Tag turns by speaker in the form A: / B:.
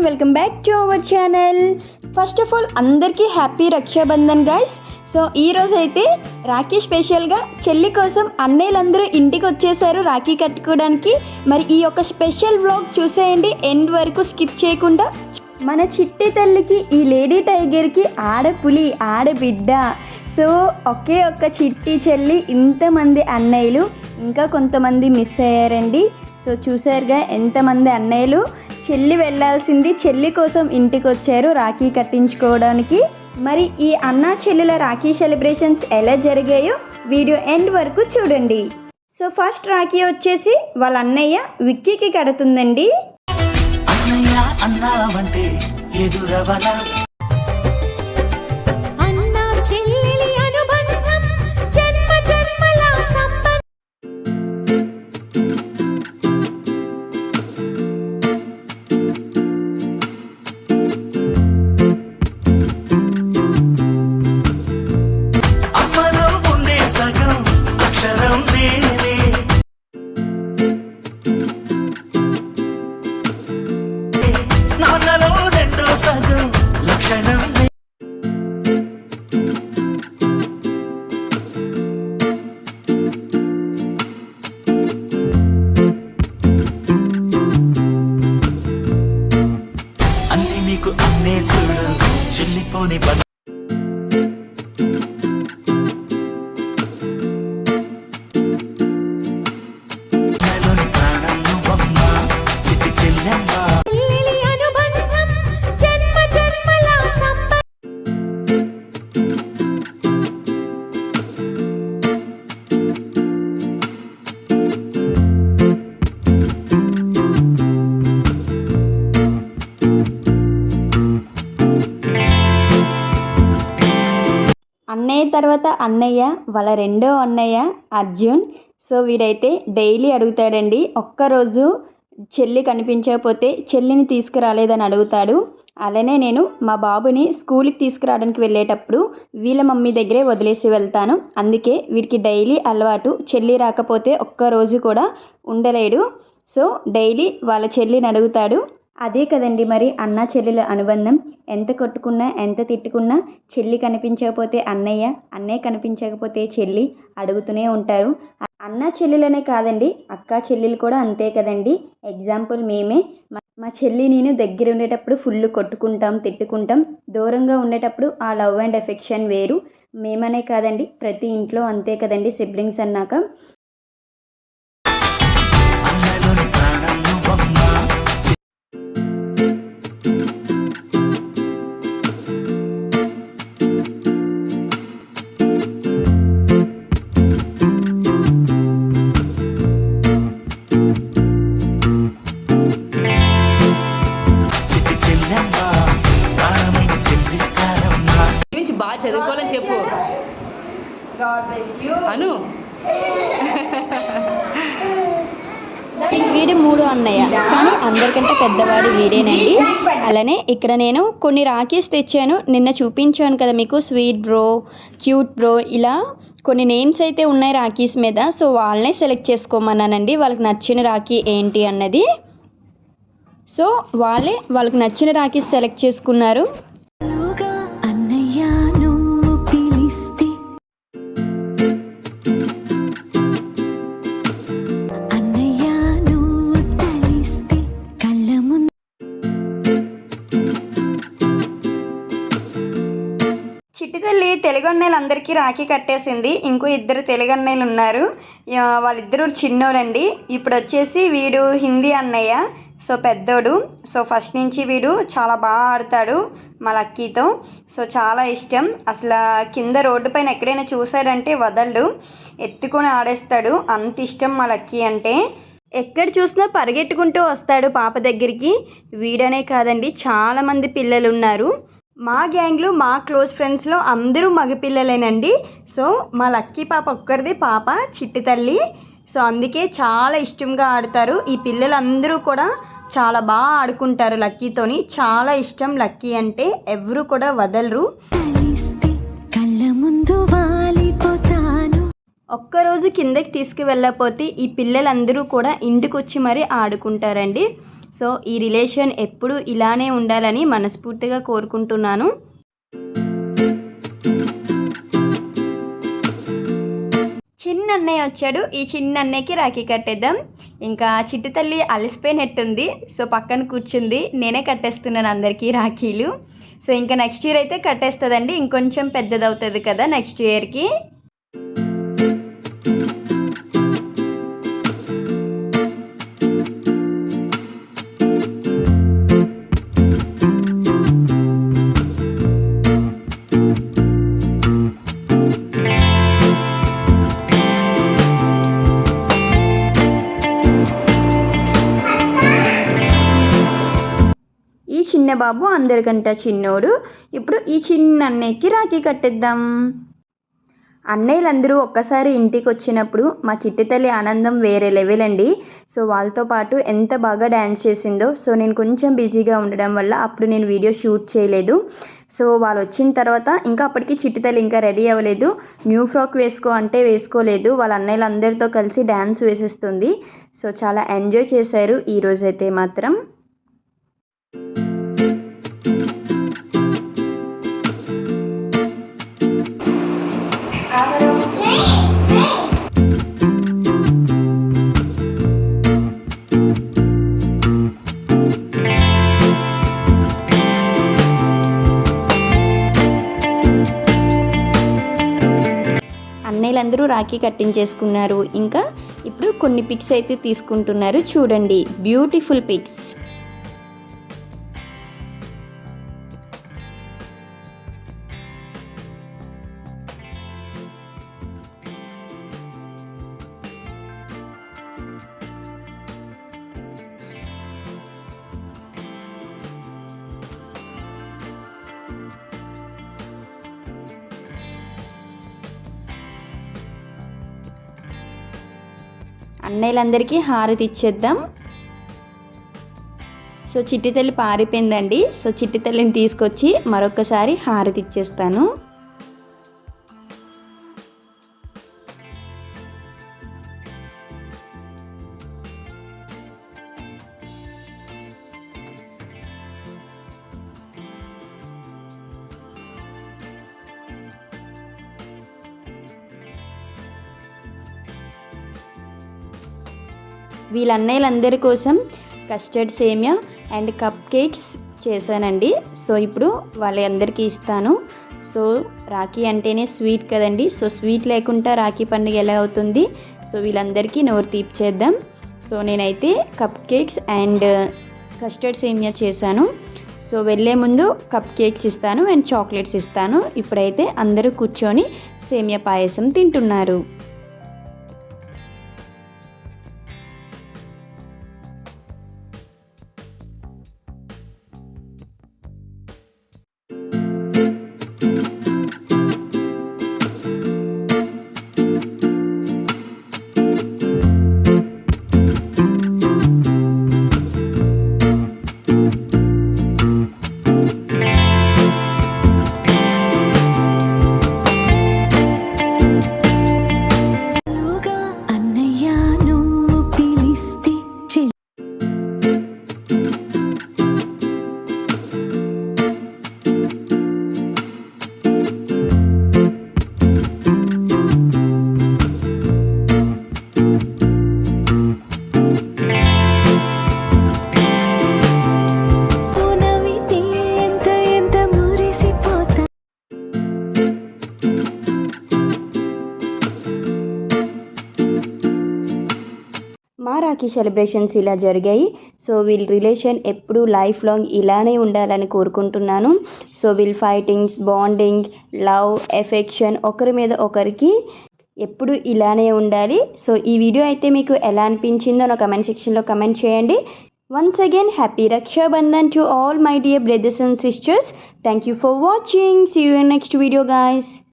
A: Welcome back to our channel. First of all అందరికీ happy Rakshabandhan guys. So ఈరోజు అయితే రాఖీ స్పెషల్గా చెల్లి కోసం అన్నయ్యలందరూ ఇంటికి వచ్చేసారు రాఖీ కట్టుకోవడానికి. మరి ఈ యొక్క స్పెషల్ వ్లాగ్ చూసేయండి ఎండ్ వరకు స్కిప్ చేయకుండా. మన చిట్టి తల్లికి ఈ లేడీ టైగర్కి ఆడపులి ఆడబిడ్డ. సో ఒకే ఒక్క చిట్టి చెల్లి, ఇంతమంది అన్నయ్యలు, ఇంకా కొంతమంది మిస్ అయ్యారండి. సో చూసారుగా ఎంతమంది అన్నయ్యలు. చెల్లి వెళ్ళాల్సింది చెల్లి కోసం ఇంటికి వచ్చారు రాఖీ కట్టించుకోవడానికి. మరి ఈ అన్నా చెల్లెల రాఖీ సెలబ్రేషన్స్ ఎలా జరిగాయో వీడియో ఎండ్ వరకు చూడండి. సో ఫస్ట్ రాఖీ వచ్చేసి వాళ్ళ అన్నయ్య విక్కీకి కడుతుందండి. అన్నయ్య తర్వాత అన్నయ్య వాళ్ళ రెండో అన్నయ్య అర్జున్. సో వీడైతే డైలీ అడుగుతాడండి, ఒక్కరోజు చెల్లి కనిపించకపోతే చెల్లిని తీసుకురాలేదని అడుగుతాడు. అలానే నేను మా బాబుని స్కూల్కి తీసుకురావడానికి వెళ్ళేటప్పుడు వీళ్ళ మమ్మీ దగ్గరే వదిలేసి వెళ్తాను. అందుకే వీడికి డైలీ అలవాటు, చెల్లి రాకపోతే ఒక్కరోజు కూడా ఉండలేడు. సో డైలీ వాళ్ళ చెల్లిని అడుగుతాడు. అదే కదండి మరి అన్న చెల్లెల అనుబంధం. ఎంత కొట్టుకున్నా ఎంత తిట్టుకున్నా చెల్లి కనిపించకపోతే అన్నయ్య, అన్నయ్య కనిపించకపోతే చెల్లి అడుగుతూనే ఉంటారు. అన్న చెల్లెలనే కాదండి, అక్క చెల్లెలు కూడా అంతే కదండి. ఎగ్జాంపుల్ మేమే. మా చెల్లి నేను దగ్గర ఉండేటప్పుడు ఫుల్ కొట్టుకుంటాం, తిట్టుకుంటాం. దూరంగా ఉండేటప్పుడు ఆ లవ్ అండ్ ఎఫెక్షన్ వేరు. మేమనే కాదండి, ప్రతి ఇంట్లో అంతే కదండి సిబ్లింగ్స్ అన్నాక.
B: బాగా చదువుకోవాలని చెప్పు అను.
A: వీడు మూడో అన్నయ్య, కానీ అందరికంటే పెద్దవాడు వీడేనండి. అలానే ఇక్కడ నేను కొన్ని రాఖీస్ తెచ్చాను, నిన్న చూపించాను కదా మీకు, స్వీట్ బ్రో, క్యూట్ బ్రో, ఇలా కొన్ని నేమ్స్ అయితే ఉన్నాయి రాఖీస్ మీద. సో వాళ్ళనే సెలెక్ట్ చేసుకోమన్నానండి, వాళ్ళకి నచ్చిన రాఖీ ఏంటి అన్నది. సో వాళ్ళకి నచ్చిన రాఖీస్ సెలెక్ట్ చేసుకున్నారు. చిట్టితల్లి తెలుగు అన్నయ్యలు అందరికీ రాఖీ కట్టేసింది. ఇంకో ఇద్దరు తెలుగు అన్నయ్యలు ఉన్నారు, వాళ్ళిద్దరూ చిన్నోడండి. ఇప్పుడు వచ్చేసి వీడు హిందీ అన్నయ్య, సో పెద్దోడు. సో ఫస్ట్ నుంచి వీడు చాలా బాగా ఆడతాడు మా లక్కీతో. సో చాలా ఇష్టం, అసలు కింద రోడ్డు పైన ఎక్కడైనా చూసాడంటే వదలడు, ఎత్తుకొని ఆడేస్తాడు, అంత ఇష్టం మా లక్కీ అంటే. ఎక్కడ చూసినా పరిగెట్టుకుంటూ వస్తాడు పాప దగ్గరికి. వీడనే కాదండి, చాలామంది పిల్లలు ఉన్నారు మా గ్యాంగ్లో. మా క్లోజ్ ఫ్రెండ్స్లో అందరూ మగపిల్లలేనండి. సో మా లక్కీ పాప ఒక్కరిది పాప, చిట్టి తల్లి. సో అందుకే చాలా ఇష్టంగా ఆడతారు. ఈ పిల్లలందరూ కూడా చాలా బాగా ఆడుకుంటారు లక్కీతోని. చాలా ఇష్టం లక్కీ అంటే, ఎవరు కూడా వదలరు. ఒక్కరోజు కిందకి తీసుకువెళ్ళకపోతే ఈ పిల్లలందరూ కూడా ఇంటికి వచ్చి మరీ ఆడుకుంటారండి. సో ఈ రిలేషన్ ఎప్పుడు ఇలానే ఉండాలని మనస్ఫూర్తిగా కోరుకుంటున్నాను. చిన్న అన్నయ్య వచ్చాడు. ఈ చిన్న అన్నయ్యకి రాఖీ కట్టేద్దాం. ఇంకా చిట్టి తల్లి అలసిపోయినట్టుంది. సో పక్కన కూర్చుంది. నేనే కట్టేస్తున్నాను అందరికీ రాఖీలు. సో ఇంకా నెక్స్ట్ ఇయర్ అయితే కట్టేస్తుందండి. ఇంకొంచెం పెద్దదవుతుంది కదా నెక్స్ట్ ఇయర్కి. ఈ చిన్న బాబు అందరికంటే చిన్నోడు. ఇప్పుడు ఈ చిన్న అన్నయ్యకి రాఖీ కట్టేద్దాం. అన్నయ్యలందరూ ఒక్కసారి ఇంటికి వచ్చినప్పుడు మా చిట్టి తల్లి ఆనందం వేరే లెవెల్ అండి. సో వాళ్ళతో పాటు ఎంత బాగా డ్యాన్స్ చేసిందో. సో నేను కొంచెం బిజీగా ఉండడం వల్ల అప్పుడు నేను వీడియో షూట్ చేయలేదు. సో వాళ్ళు వచ్చిన తర్వాత ఇంకా అప్పటికి చిట్టి తల్లి ఇంకా రెడీ అవ్వలేదు. న్యూ ఫ్రాక్ వేసుకో అంటే వేసుకోలేదు. వాళ్ళ అన్నయ్యలందరితో కలిసి డ్యాన్స్ వేసేస్తుంది. సో చాలా ఎంజాయ్ చేశారు ఈరోజైతే మాత్రం. అన్నయ్యలందరూ రాఖీ కట్టించేసుకున్నారు. ఇంకా ఇప్పుడు కొన్ని పిక్స్ అయితే తీసుకుంటున్నారు. చూడండి, బ్యూటిఫుల్ పిక్స్. అన్నయ్యలందరికీ హారతి ఇచ్చేద్దాం. సో చిట్టి తల్లి పారిపోయిందండి. సో చిట్టి తల్లిని తీసుకొచ్చి మరొకసారి హారతి ఇచ్చేస్తాను. వీళ్ళ అన్నయ్యలందరి కోసం కస్టర్డ్ సేమియా అండ్ కప్ కేక్స్ చేశానండి. సో ఇప్పుడు వాళ్ళందరికీ ఇస్తాను. సో రాఖీ అంటేనే స్వీట్ కదండి. సో స్వీట్ లేకుండా రాఖీ పండుగ ఎలా అవుతుంది? సో వీళ్ళందరికీ నోరు తీపిచేద్దాం. సో నేనైతే కప్ కేక్స్ అండ్ కస్టర్డ్ సేమియా చేశాను. సో వెళ్ళే ముందు కప్ కేక్స్ ఇస్తాను అండ్ చాక్లెట్స్ ఇస్తాను. ఇప్పుడైతే అందరూ కూర్చొని సేమియా పాయసం తింటున్నారు. మా రాఖీ సెలబ్రేషన్స్ ఇలా జరిగాయి. సో వీళ్ళ రిలేషన్ ఎప్పుడూ లైఫ్ లాంగ్ ఇలానే ఉండాలని కోరుకుంటున్నాను. సో వీళ్ళ ఫైటింగ్స్, బాండింగ్, లవ్, ఎఫెక్షన్ ఒకరి మీద ఒకరికి ఎప్పుడు ఇలానే ఉండాలి. సో ఈ వీడియో అయితే మీకు ఎలా అనిపించిందో నా కమెంట్ సెక్షన్లో కమెంట్ చేయండి. Once again, happy Raksha Bandhan to all my dear brothers and sisters. Thank you for watching. See you in next video, guys.